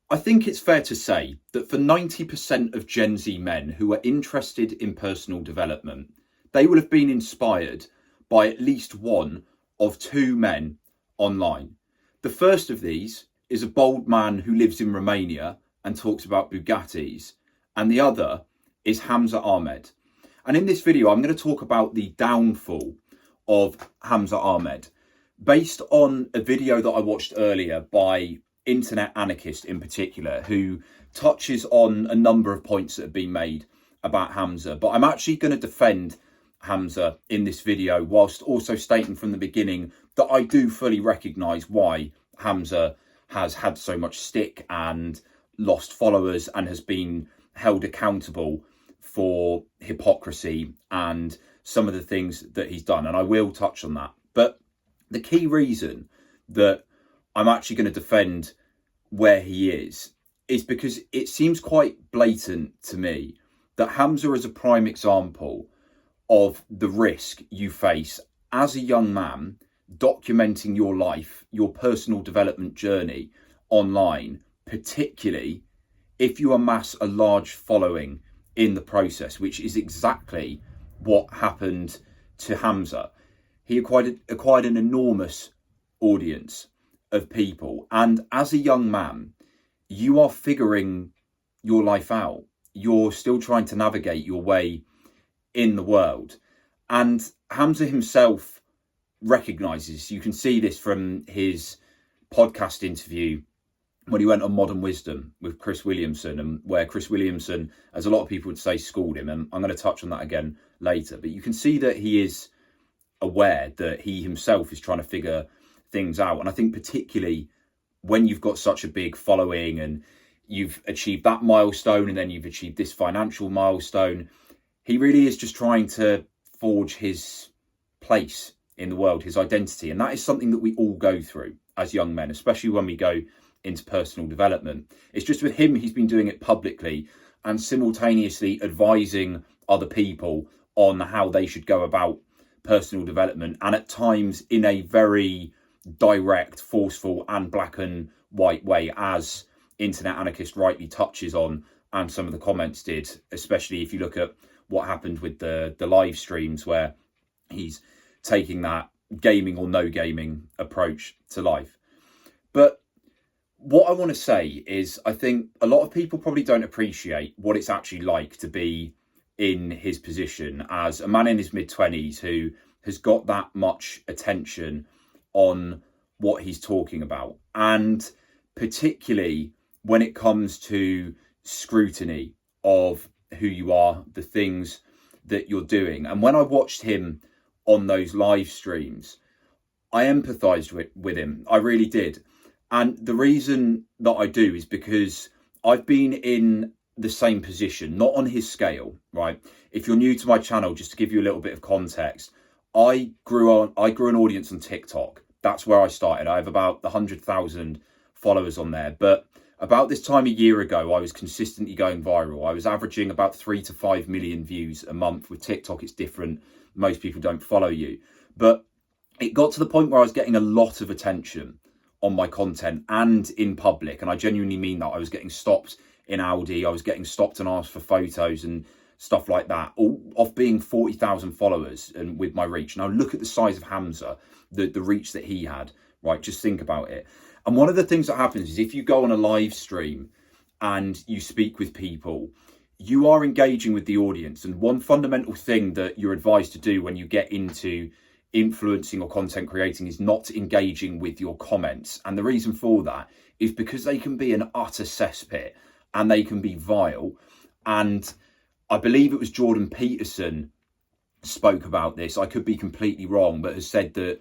I think it's fair to say that for 90% of Gen Z men who are interested in personal development, they will have been inspired by at least one of two men online. The first of these is a bold man who lives in Romania and talks about Bugattis, and the other is Hamza Ahmed. And in this video, I'm going to talk about the downfall of Hamza Ahmed, based on a video that I watched earlier by Internet Anarchist in particular, who touches on a number of points that have been made about Hamza. But I'm actually going to defend Hamza in this video, whilst also stating from the beginning that I do fully recognise why Hamza has had so much stick and lost followers and has been held accountable for hypocrisy and some of the things that he's done. And I will touch on that. But the key reason that I'm actually going to defend where he is because it seems quite blatant to me that Hamza is a prime example of the risk you face as a young man documenting your life, your personal development journey online, particularly if you amass a large following in the process, which is exactly what happened to Hamza. He acquired an enormous audience of people, and as a young man, you are figuring your life out. You're still trying to navigate your way in the world, and Hamza himself recognizes, you can see this from his podcast interview when he went on Modern Wisdom with Chris Williamson, and where Chris Williamson, as a lot of people would say, schooled him, and I'm going to touch on that again later. But you can see that he is aware that he himself is trying to figure things out. And I think particularly when you've got such a big following and you've achieved that milestone and then you've achieved this financial milestone, he really is just trying to forge his place in the world, his identity. And that is something that we all go through as young men, especially when we go into personal development. It's just with him, he's been doing it publicly and simultaneously advising other people on how they should go about personal development, and at times in a very direct, forceful and black and white way, as Internet Anarchist rightly touches on, and some of the comments did, especially if you look at what happened with the live streams, where he's taking that gaming or no gaming approach to life. But what I want to say is, I think a lot of people probably don't appreciate what it's actually like to be in his position as a man in his mid-20s who has got that much attention on what he's talking about, and particularly when it comes to scrutiny of who you are, the things that you're doing. And when I watched him on those live streams, I empathized with him. I really did. And the reason that I do is because I've been in the same position, not on his scale, right? If you're new to my channel, just to give you a little bit of context, I grew an audience on TikTok. That's where I started. I have about 100,000 followers on there. But about this time a year ago, I was consistently going viral. I was averaging about 3 to 5 million views a month. With TikTok, it's different. Most people don't follow you. But it got to the point where I was getting a lot of attention on my content and in public. And I genuinely mean that. I was getting stopped in Audi. I was getting stopped and asked for photos and stuff like that, all off being 40,000 followers and with my reach. Now look at the size of Hamza, the reach that he had, right? Just think about it. And one of the things that happens is if you go on a live stream and you speak with people, you are engaging with the audience. And one fundamental thing that you're advised to do when you get into influencing or content creating is not engaging with your comments. And the reason for that is because they can be an utter cesspit and they can be vile. And I believe it was Jordan Peterson spoke about this. I could be completely wrong, but has said that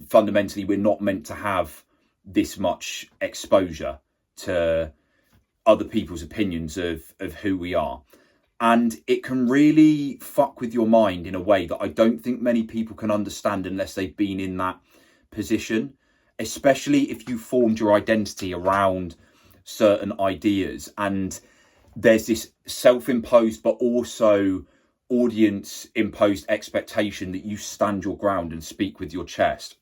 fundamentally we're not meant to have this much exposure to other people's opinions of who we are. And it can really fuck with your mind in a way that I don't think many people can understand unless they've been in that position, especially if you formed your identity around certain ideas. And there's this self-imposed but also audience-imposed expectation that you stand your ground and speak with your chest.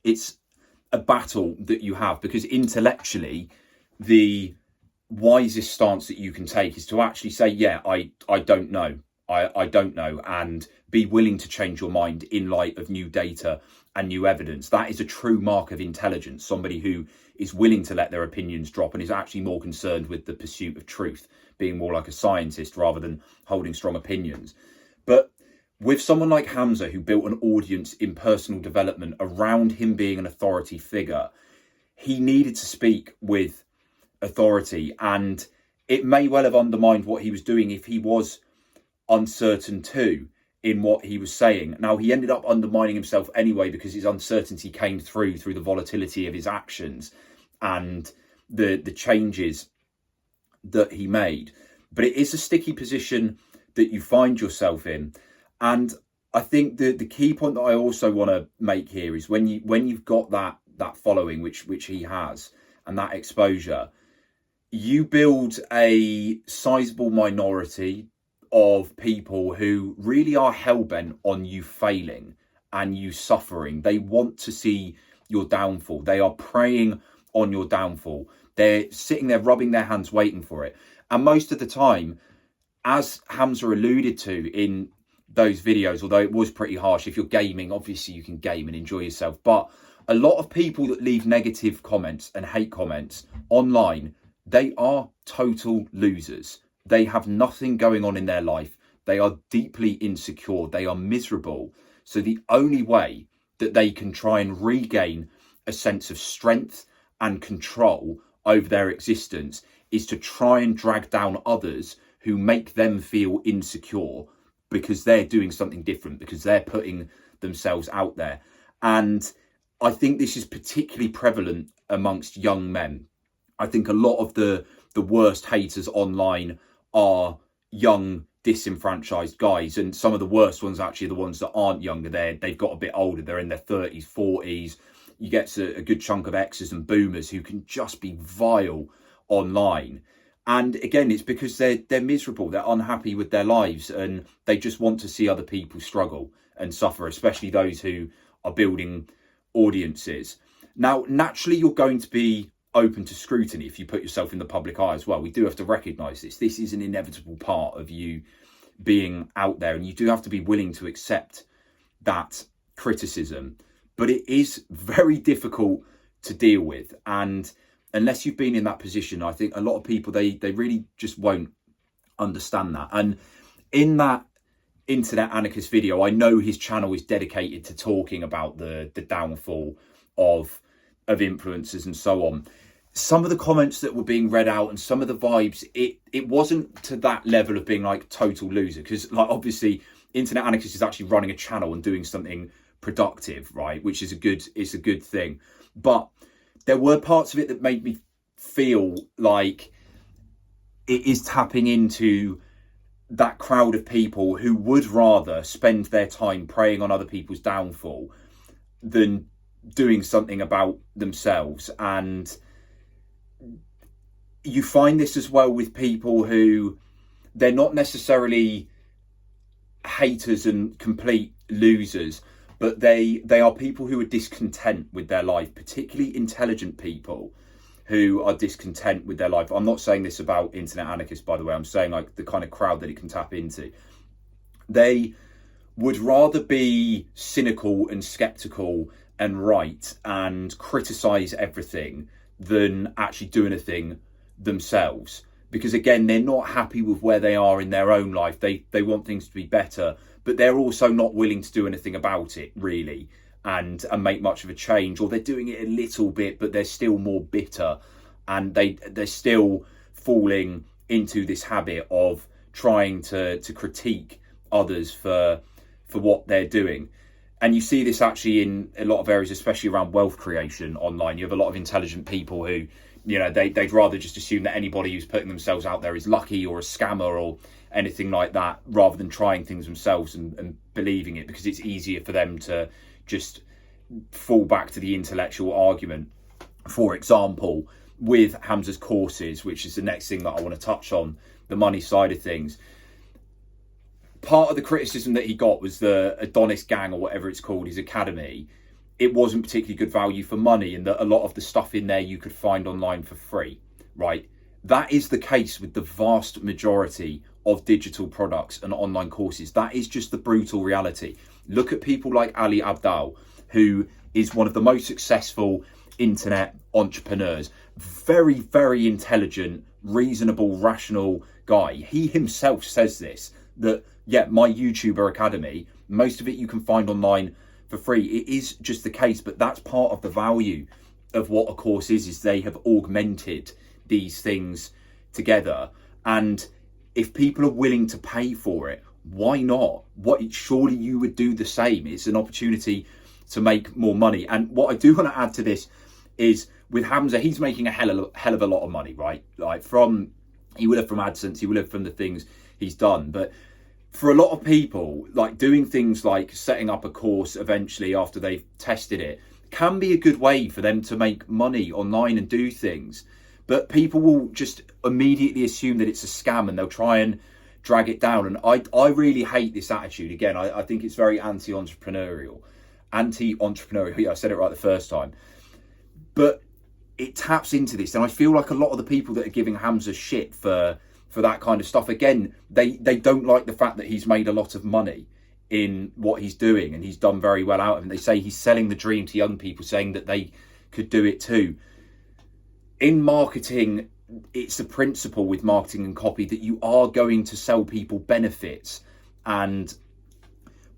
It's a battle that you have because intellectually, the wisest stance that you can take is to actually say, yeah, I don't know. I don't know, and be willing to change your mind in light of new data and new evidence. That is a true mark of intelligence, somebody who is willing to let their opinions drop and is actually more concerned with the pursuit of truth, being more like a scientist rather than holding strong opinions. But with someone like Hamza, who built an audience in personal development around him being an authority figure, he needed to speak with authority, and it may well have undermined what he was doing if he was uncertain too in what he was saying. Now, he ended up undermining himself anyway because his uncertainty came through the volatility of his actions and the changes that he made. But it is a sticky position that you find yourself in. And I think the key point that I also want to make here is when you've got that following, which he has, and that exposure, you build a sizable minority of people who really are hell-bent on you failing and you suffering. They want to see your downfall. They are preying on your downfall. They're sitting there rubbing their hands waiting for it. And most of the time, as Hamza alluded to in those videos, although it was pretty harsh, if you're gaming, obviously you can game and enjoy yourself, but a lot of people that leave negative comments and hate comments online, they are total losers. They have nothing going on in their life. They are deeply insecure. They are miserable. So the only way that they can try and regain a sense of strength and control over their existence is to try and drag down others who make them feel insecure because they're doing something different, because they're putting themselves out there. And I think this is particularly prevalent amongst young men. I think a lot of the worst haters online are young, disenfranchised guys, and some of the worst ones actually are the ones that aren't younger. They've got a bit older. They're in their 30s, 40s. You get a good chunk of X's and boomers who can just be vile online. And again, it's because they're miserable. They're unhappy with their lives, and they just want to see other people struggle and suffer, especially those who are building audiences. Now, naturally, you're going to be open to scrutiny if you put yourself in the public eye as well. We do have to recognise this. This is an inevitable part of you being out there, and you do have to be willing to accept that criticism. But it is very difficult to deal with, and unless you've been in that position, I think a lot of people, they really just won't understand that. And in that internet anarchist video, I know his channel is dedicated to talking about the downfall of influencers and so on. Some of the comments that were being read out and some of the vibes, it wasn't to that level of being like total loser, because like obviously internet anarchist is actually running a channel and doing something productive, right, which is a good thing. But there were parts of it that made me feel like it is tapping into that crowd of people who would rather spend their time preying on other people's downfall than doing something about themselves. And you find this as well with people who, they're not necessarily haters and complete losers, but they are people who are discontent with their life, particularly intelligent people who are discontent with their life. I'm not saying this about internet anarchists, by the way. I'm saying like the kind of crowd that it can tap into. They would rather be cynical and skeptical and right and criticize everything than actually do anything themselves. Because again, they're not happy with where they are in their own life. They want things to be better, but they're also not willing to do anything about it really and make much of a change, or they're doing it a little bit, but they're still more bitter, and they're still falling into this habit of trying to critique others for what they're doing. And you see this actually in a lot of areas, especially around wealth creation online. You have a lot of intelligent people who, you know, they'd rather just assume that anybody who's putting themselves out there is lucky or a scammer or anything like that, rather than trying things themselves and believing it, because it's easier for them to just fall back to the intellectual argument. For example, with Hamza's courses, which is the next thing that I want to touch on, the money side of things. Part of the criticism that he got was the Adonis Gang, or whatever it's called, his academy. It wasn't particularly good value for money, and that a lot of the stuff in there you could find online for free, right? That is the case with the vast majority of digital products and online courses. That is just the brutal reality. Look at people like Ali Abdaal, who is one of the most successful internet entrepreneurs. Very, very intelligent, reasonable, rational guy. He himself says this, that, yeah, my YouTuber Academy, most of it you can find online for free. It is just the case, but that's part of the value of what a course is they have augmented these things together. And if people are willing to pay for it, why not? Surely you would do the same. It's an opportunity to make more money. And what I do want to add to this is, with Hamza, he's making a hell of a lot of money, right? Like he will have from AdSense, he will have from the things he's done. But for a lot of people, like doing things like setting up a course eventually after they've tested it can be a good way for them to make money online and do things. But people will just immediately assume that it's a scam and they'll try and drag it down. And I really hate this attitude. Again, I think it's very anti-entrepreneurial. Yeah, I said it right the first time. But it taps into this. And I feel like a lot of the people that are giving Hamza shit for that kind of stuff, again, they don't like the fact that he's made a lot of money in what he's doing and he's done very well out of it. They say he's selling the dream to young people, saying that they could do it too. In marketing, it's a principle with marketing and copy that you are going to sell people benefits and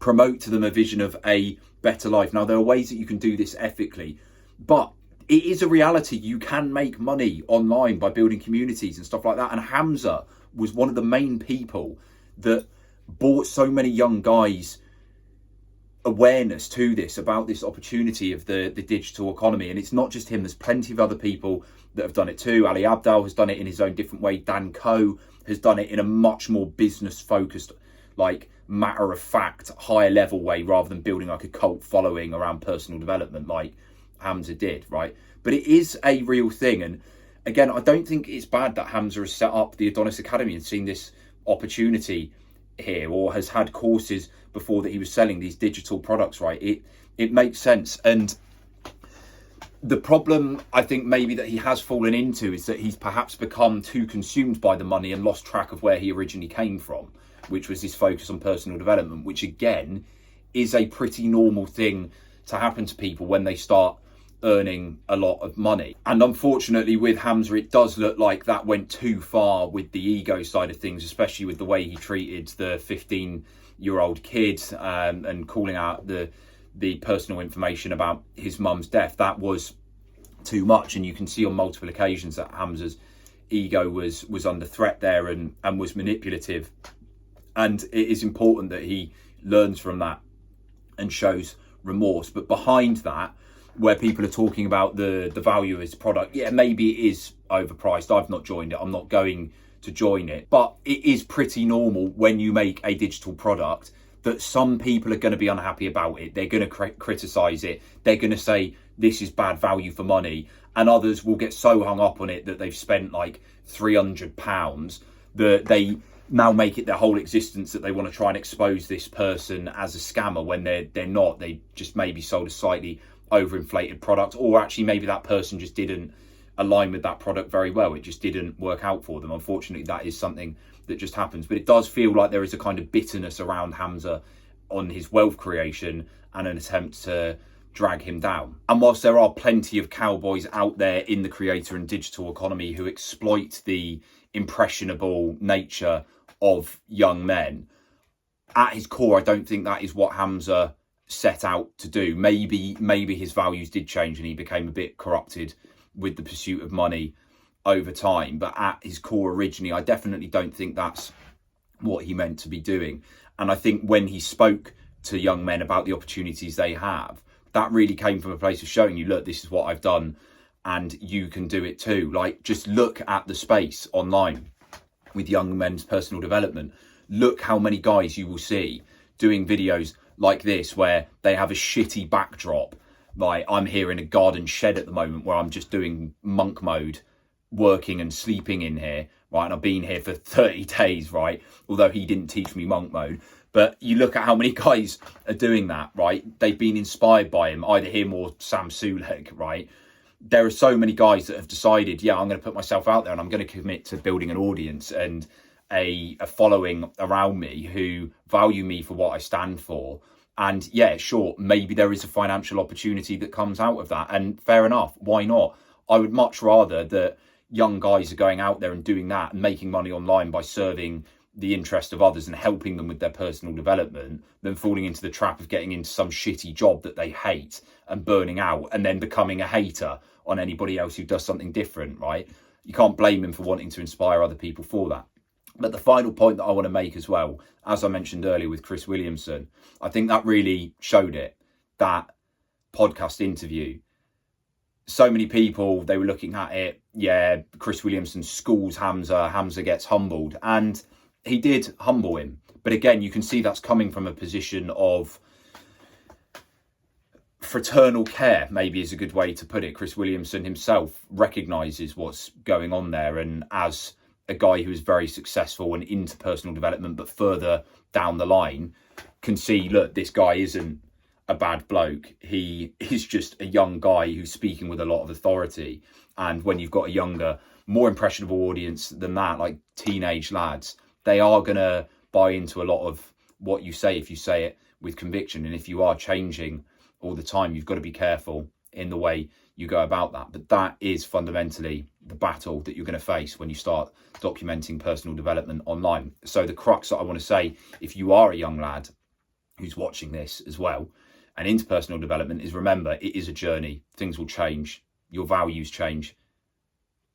promote to them a vision of a better life. Now, there are ways that you can do this ethically, but it is a reality. You can make money online by building communities and stuff like that. And Hamza was one of the main people that brought so many young guys awareness to this, about this opportunity of the digital economy. And it's not just him. There's plenty of other people that have done it too. Ali Abdaal has done it in his own different way. Dan Coe has done it in a much more business focused, like matter of fact, higher level way, rather than building like a cult following around personal development like Hamza did, right? But it is a real thing. And again, I don't think it's bad that Hamza has set up the Adonis Academy and seen this opportunity here, or has had courses before that he was selling these digital products, right? It makes sense. And the problem I think maybe that he has fallen into is that he's perhaps become too consumed by the money and lost track of where he originally came from, which was his focus on personal development, which again is a pretty normal thing to happen to people when they start earning a lot of money. And unfortunately with Hamza, it does look like that went too far with the ego side of things, especially with the way he treated the 15-year-old kid and calling out the personal information about his mum's death. That was too much, and you can see on multiple occasions that Hamza's ego was under threat there and was manipulative. And it is important that he learns from that and shows remorse. But behind that, where people are talking about the value of his product, yeah, maybe it is overpriced. I've not joined it. I'm not going to join it. But it is pretty normal when you make a digital product that some people are going to be unhappy about it. They're going to criticize it. They're going to say this is bad value for money. And others will get so hung up on it that they've spent like £300 that they now make it their whole existence that they want to try and expose this person as a scammer when they're not. They just maybe sold a slightly overinflated product, or actually maybe that person just didn't align with that product very well. It just didn't work out for them. Unfortunately, that is something that just happens. But it does feel like there is a kind of bitterness around Hamza on his wealth creation and an attempt to drag him down. And whilst there are plenty of cowboys out there in the creator and digital economy who exploit the impressionable nature of young men, at his core, I don't think that is what Hamza set out to do. Maybe his values did change and he became a bit corrupted with the pursuit of money over time. But at his core originally, I definitely don't think that's what he meant to be doing. And I think when he spoke to young men about the opportunities they have, that really came from a place of showing you, look, this is what I've done and you can do it too. Like, just look at the space online with young men's personal development. Look how many guys you will see doing videos like this where they have a shitty backdrop. Like, I'm here in a garden shed at the moment where I'm just doing monk mode, working and sleeping in here, right? And I've been here for 30 days, right? Although he didn't teach me monk mode. But you look at how many guys are doing that, right? They've been inspired by him, either him or Sam Sulek, right? there are so many guys that have decided, yeah, I'm going to put myself out there and I'm going to commit to building an audience and a following around me who value me for what I stand for. And yeah, sure, maybe there is a financial opportunity that comes out of that. And fair enough, why not? I would much rather that young guys are going out there and doing that and making money online by serving the interest of others and helping them with their personal development than falling into the trap of getting into some shitty job that they hate and burning out and then becoming a hater on anybody else who does something different, right? You can't blame him for wanting to inspire other people for that. But the final point that I want to make as well, as I mentioned earlier with Chris Williamson, I think that really showed it, that podcast interview. So many people, they were looking at it, yeah, Chris Williamson schools Hamza, Hamza gets humbled. And he did humble him. But again, you can see that's coming from a position of fraternal care, maybe is a good way to put it. Chris Williamson himself recognises what's going on there. And as a guy who is very successful and into personal development, but further down the line, can see, look, this guy isn't a bad bloke. He is just a young guy who's speaking with a lot of authority. And when you've got a younger, more impressionable audience than that, like teenage lads, they are going to buy into a lot of what you say if you say it with conviction. And if you are changing all the time, you've got to be careful in the way you go about that. But that is fundamentally the battle that you're going to face when you start documenting personal development online. So the crux that I want to say, if you are a young lad who's watching this as well and into personal development, is remember, it is a journey. Things will change. Your values change.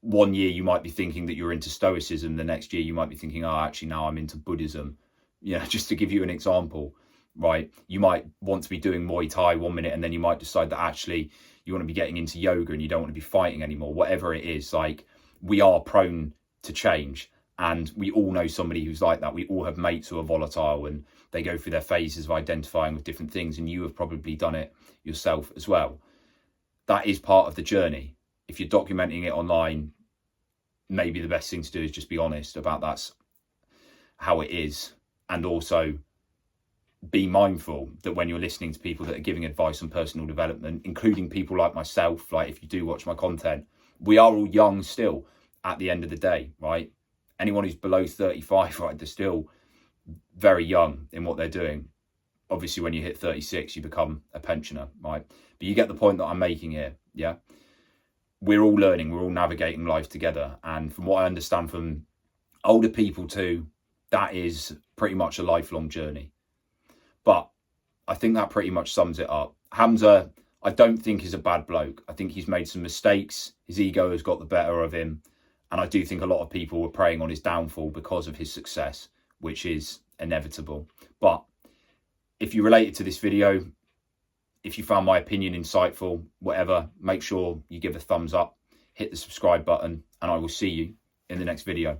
One year you might be thinking that you're into Stoicism. The next year you might be thinking, oh, actually now I'm into Buddhism. You know, just to give you an example, right? You might want to be doing Muay Thai 1 minute and then you might decide that actually you want to be getting into yoga and you don't want to be fighting anymore. Whatever it is, like, we are prone to change, and we all know somebody who's like that. We all have mates who are volatile and they go through their phases of identifying with different things, and you have probably done it yourself as well. That is part of the journey. If you're documenting it online, maybe the best thing to do is just be honest about that's how it is. And also be mindful that when you're listening to people that are giving advice on personal development, including people like myself, like if you do watch my content, we are all young still at the end of the day, right? Anyone who's below 35, right, they're still very young in what they're doing. Obviously, when you hit 36, you become a pensioner, right? But you get the point that I'm making here, yeah? We're all learning, we're all navigating life together. And from what I understand from older people too, that is pretty much a lifelong journey. But I think that pretty much sums it up. Hamza, I don't think is a bad bloke. I think he's made some mistakes. His ego has got the better of him. And I do think a lot of people were preying on his downfall because of his success, which is inevitable. But if you related to this video, if you found my opinion insightful, whatever, make sure you give a thumbs up, hit the subscribe button, and I will see you in the next video.